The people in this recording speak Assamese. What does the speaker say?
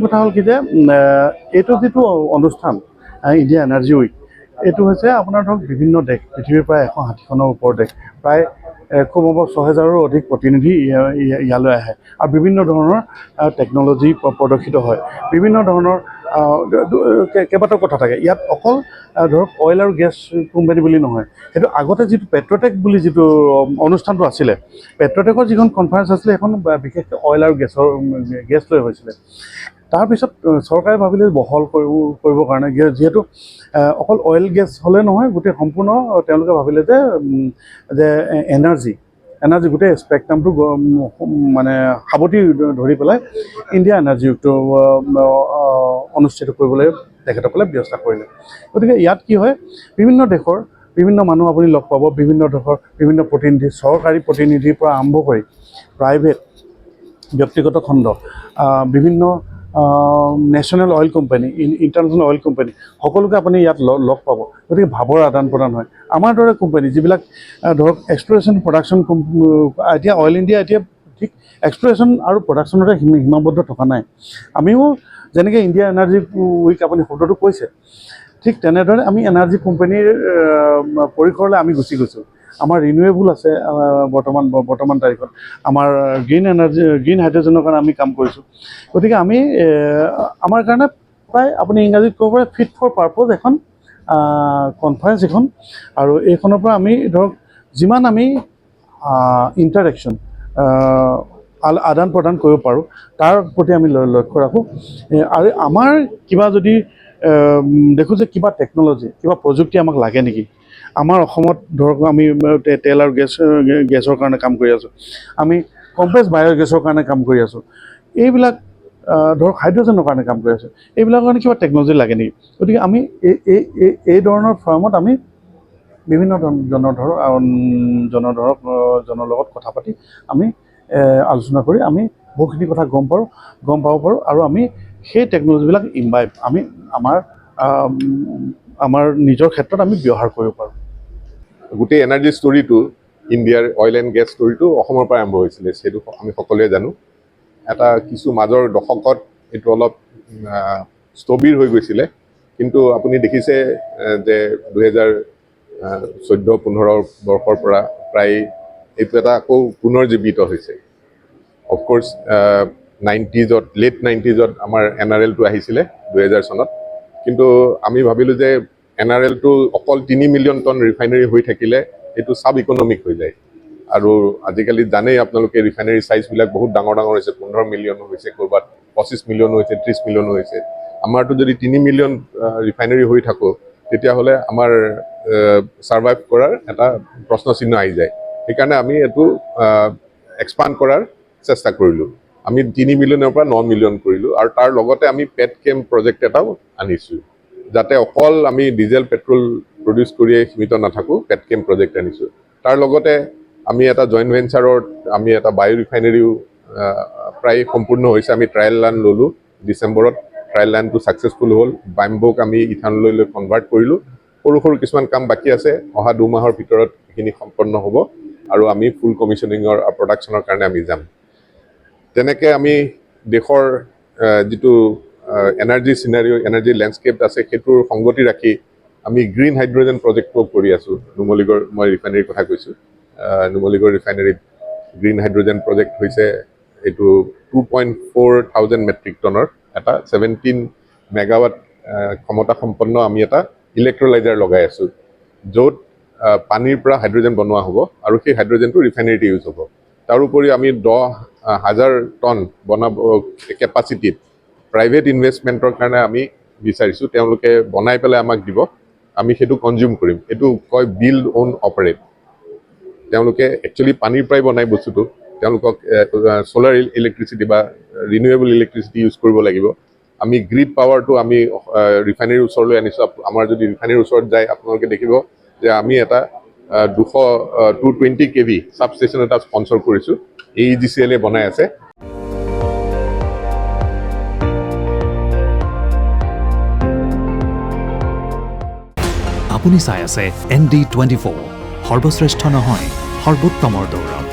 কথা হ'ল কি যে এইটো যিটো অনুষ্ঠান ইণ্ডিয়া এনাৰ্জি উইক এইটো হৈছে আপোনাৰ ধৰক বিভিন্ন দেশ পৃথিৱীৰ প্ৰায় 160খনৰ ওপৰ দেশ প্ৰায় খুব সম্ভৱ 6,000ৰো অধিক প্ৰতিনিধি ইয়ালৈ আহে আৰু বিভিন্ন ধৰণৰ টেকন'লজি প্ৰদৰ্শিত হয় বিভিন্ন ধৰণৰ কেইবাটাও কথা থাকে ইয়াত অকল ধৰক অইল আৰু গেছ কোম্পানী বুলি নহয় সেইটো আগতে যিটো পেট্ৰটেক বুলি যিটো অনুষ্ঠানটো আছিলে পেট্ৰটেকৰ যিখন কনফাৰেঞ্চ আছিলে সেইখন বিশেষকৈ অইল আৰু গেছ লৈ হৈছিলে তাৰপিছত চৰকাৰে ভাবিলে বহল কৰিবৰ কাৰণে যিহেতু অকল অইল গেছ হ'লে নহয় গোটেই সম্পূৰ্ণ তেওঁলোকে ভাবিলে যে এনাৰ্জি গোটেই স্পেক্ট্ৰামটো মানে সাৱটি ধৰি পেলাই ইণ্ডিয়া এনাৰ্জি উইকটো অনুষ্ঠিত কৰিবলৈ তেখেতসকলে ব্যৱস্থা কৰিলে গতিকে ইয়াত কি হয় বিভিন্ন দেশৰ বিভিন্ন মানুহ আপুনি লগ পাব বিভিন্ন দেশৰ বিভিন্ন প্ৰতিনিধি চৰকাৰী প্ৰতিনিধিৰ পৰা আৰম্ভ কৰি প্ৰাইভেট ব্যক্তিগত খণ্ড বিভিন্ন national oil company international oil company সকলোকে আপুনি ইয়াত লগ পাব গতিকে ভাৱৰ আদান প্ৰদান হয় আমাৰ দৰে কোম্পানী যিবিলাক ধৰক এক্সপ্ল'ৰেশ্যন প্ৰডাকশ্যন এতিয়া অইল ইণ্ডিয়া এতিয়া ঠিক এক্সপ্ল'ৰেশ্যন আৰু প্ৰডাকশ্যনতে সীমাবদ্ধ থকা নাই আমিও যেনেকৈ ইণ্ডিয়া এনাৰ্জি উইক আপুনি শব্দটো কৈছে ঠিক তেনেদৰে আমি এনাৰ্জি কোম্পানীৰ পৰিসৰলৈ আমি গুচি গৈছোঁ আমাৰ ৰিনিউৱেবল আছে বৰ্তমান তাৰিখত আমাৰ গ্ৰীণ হাইড্ৰজেনৰ কাৰণে আমি কাম কৰিছোঁ গতিকে আমি আমাৰ কাৰণে প্ৰায় আপুনি ইংৰাজীত ক'ব পাৰে ফিট ফৰ পাৰ্পজ এখন কনফাৰেঞ্চ এখন আৰু এইখনৰ পৰা আমি ধৰক যিমান আমি ইণ্টাৰেকশ্যন আদান প্ৰদান কৰিব পাৰোঁ তাৰ প্ৰতি আমি লক্ষ্য ৰাখোঁ আৰু আমাৰ কিবা যদি দেখোঁ যে কিবা টেকন'লজি কিবা প্ৰযুক্তি আমাক লাগে নেকি আমাৰ অসমত ধৰক আমি তেল আৰু গেছৰ কাৰণে কাম কৰি আছোঁ আমি কম্প্ৰেছ বায়'গেছৰ কাৰণে কাম কৰি আছোঁ এইবিলাক ধৰক হাইড্ৰজেনৰ কাৰণে কাম কৰি আছোঁ এইবিলাকৰ কাৰণে কিবা টেকন'লজি লাগে নেকি গতিকে আমি এই ধৰণৰ ফৰ্মত আমি বিভিন্ন জনৰ লগত কথা পাতি আমি আলোচনা কৰি আমি বহুখিনি কথা গম পাব পাৰোঁ আৰু আমি সেই টেকন'লজিবিলাক ইম্বাইব আমি আমাৰ নিজৰ ক্ষেত্ৰত আমি ব্যৱহাৰ কৰিব পাৰোঁ গোটেই এনাৰ্জি ষ্টৰিটো ইণ্ডিয়াৰ অইল এণ্ড গেছ ষ্টৰিটো অসমৰ পৰা আৰম্ভ হৈছিলে সেইটো আমি সকলোৱে জানো এটা কিছু মাজৰ দশকত এইটো অলপ স্থবিৰ হৈ গৈছিলে কিন্তু আপুনি দেখিছে যে 2014-15 বৰ্ষৰ পৰা প্ৰায় এইটো এটা আকৌ পুনৰ জীৱিত হৈছে অফক'ৰ্ছ 90s লেট 90s আমাৰ NRL-টো আহিছিলে 2000 চনত কিন্তু আমি ভাবিলোঁ যে NRL-টো অকল 3 মিলিয়ন টন ৰিফাইনেৰী হৈ থাকিলে এইটো চাব ইকনমিক হৈ যায় আৰু আজিকালি জানেই আপোনালোকে ৰিফাইনেৰী চাইজবিলাক বহুত ডাঙৰ হৈছে 15 মিলিয়ন হৈছে ক'ৰবাত 25 মিলিয়ন হৈছে 30 মিলিয়ন হৈছে আমাৰতো যদি 3 মিলিয়ন ৰিফাইনেৰী হৈ থাকোঁ তেতিয়াহ'লে আমাৰ ছাৰ্ভাইভ কৰাৰ এটা প্ৰশ্ন চিহ্ন আহি যায় সেইকাৰণে আমি এইটো এক্সপাণ্ড কৰাৰ চেষ্টা কৰিলোঁ আমি 3 মিলিয়নৰ পৰা 9 মিলিয়ন কৰিলোঁ আৰু তাৰ লগতে আমি পেটকেম প্ৰজেক্ট এটাও আনিছোঁ যাতে অকল আমি ডিজেল পেট্ৰল প্ৰডিউচ কৰিয়ে সীমিত নাথাকোঁ পেটকেম প্ৰজেক্ট আনিছোঁ তাৰ লগতে আমি এটা জইণ্ট ভেঞ্চাৰত আমি এটা বায়ো ৰিফাইনেৰীও প্ৰায় সম্পূৰ্ণ হৈছে আমি ট্ৰায়েল ৰান ল'লোঁ ডিচেম্বৰত ট্ৰায়েল ৰানটো ছাকচেছফুল হ'ল বাম্বুক আমি ইথানললৈ কনভাৰ্ট কৰিলোঁ সৰু কিছুমান কাম বাকী আছে অহা 2 মাহৰ ভিতৰত এইখিনি সম্পন্ন হ'ব আৰু আমি ফুল কমিশ্যনিঙৰ প্ৰডাকশ্যনৰ কাৰণে আমি যাম তেনেকৈ আমি দেশৰ যিটো এনাৰ্জি চিনাৰিঅ' এনাৰ্জি লেণ্ডস্কেপ আছে সেইটোৰ সংগতি ৰাখি আমি গ্ৰীণ হাইড্ৰজেন প্ৰজেক্টটো কৰি আছোঁ নুমলীগড় মই ৰিফাইনেৰীৰ কথা কৈছোঁ নুমলীগড় ৰিফাইনেৰীত গ্ৰীণ হাইড্ৰজেন প্ৰজেক্ট হৈছে এইটো 2.4,000 মেট্ৰিক টনৰ এটা 17 মেগাৱাট ক্ষমতা সম্পন্ন আমি এটা ইলেক্ট্ৰলাইজাৰ লগাই আছোঁ য'ত পানীৰ পৰা হাইড্ৰজেন বনোৱা হ'ব আৰু সেই হাইড্ৰজেনটো ৰিফাইনেৰীতে ইউজ হ'ব তাৰোপৰি আমি 10,000 টন বনাব কেপাচিটিত প্ৰাইভেট ইনভেষ্টমেণ্টৰ কাৰণে আমি বিচাৰিছোঁ তেওঁলোকে বনাই পেলাই আমাক দিব আমি সেইটো কনজিউম কৰিম এইটো কয় বিল্ড অ'ন অপাৰেট তেওঁলোকে একচুৱেলি পানীৰ পৰাই বনাই বস্তুটো তেওঁলোকক ছ'লাৰ ইলেক্ট্ৰিচিটি বা ৰিনিউৱেবল ইলেক্ট্ৰিচিটি ইউজ কৰিব লাগিব আমি গ্ৰীড পাৱাৰটো আমি ৰিফাইনেৰীৰ ওচৰলৈ আনিছোঁ আমাৰ যদি ৰিফাইনেৰীৰ ওচৰত যায় আপোনালোকে দেখিব যে আমি এটা 220 kV ছাবষ্টেচন এটা স্পনচৰ কৰিছোঁ AEGCL বনাই আছে আপুনি চাই আছে ND24 সৰ্বশ্ৰেষ্ঠ নহয় সৰ্বোত্তমৰ দৌৰ